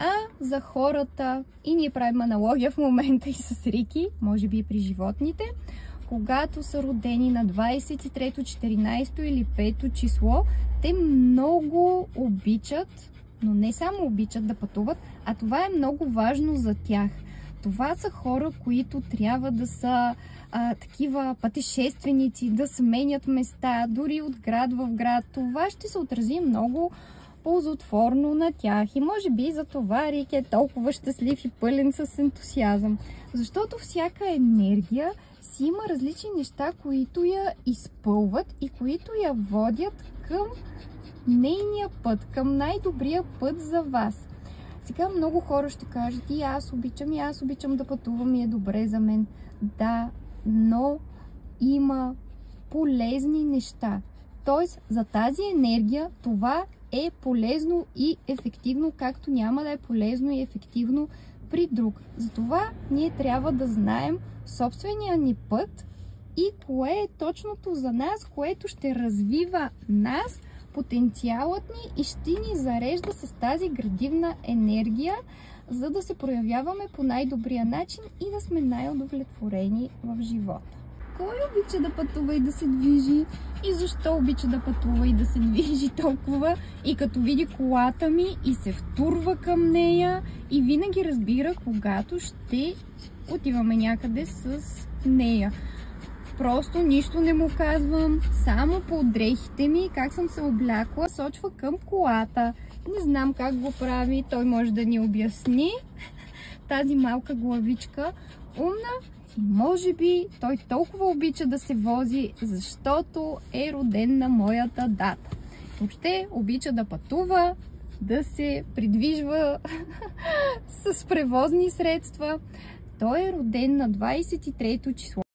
А за хората, и ние правим аналогия в момента и с Рики, може би и при животните, когато са родени на 23-то, 14-то или 5-то число, те много обичат, но не само обичат да пътуват, а това е много важно за тях. Това са хора, които трябва да са такива пътешественици, да сменят места, дори от град в град. Това ще се отрази много ползотворно на тях. И може би за това Рик е толкова щастлив и пълен с ентусиазъм. Защото всяка енергия си има различни неща, които я изпълват и които я водят към нейния път, към най-добрия път за вас. Сега много хора ще кажат: и аз обичам да пътувам и е добре за мен. Да, но има полезни неща. Тоест, за тази енергия това е полезно и ефективно, както няма да е полезно и ефективно при друг. Затова ние трябва да знаем собствения ни път и кое е точното за нас, което ще развива нас, потенциалът ни и ще ни зарежда с тази градивна енергия, за да се проявяваме по най-добрия начин и да сме най-удовлетворени в живота. Кой обича да пътува и да се движи? И защо обича да пътува и да се движи толкова? И като види колата ми и се втурва към нея и винаги разбира, когато ще отиваме някъде с нея. Просто нищо не му казвам, само по дрехите ми, как съм се облякла, сочва към колата. Не знам как го прави, той може да ни обясни. Тази малка главичка умна. И може би той толкова обича да се вози, защото е роден на моята дата. Въобще обича да пътува, да се придвижва с превозни средства. Той е роден на 23-то число.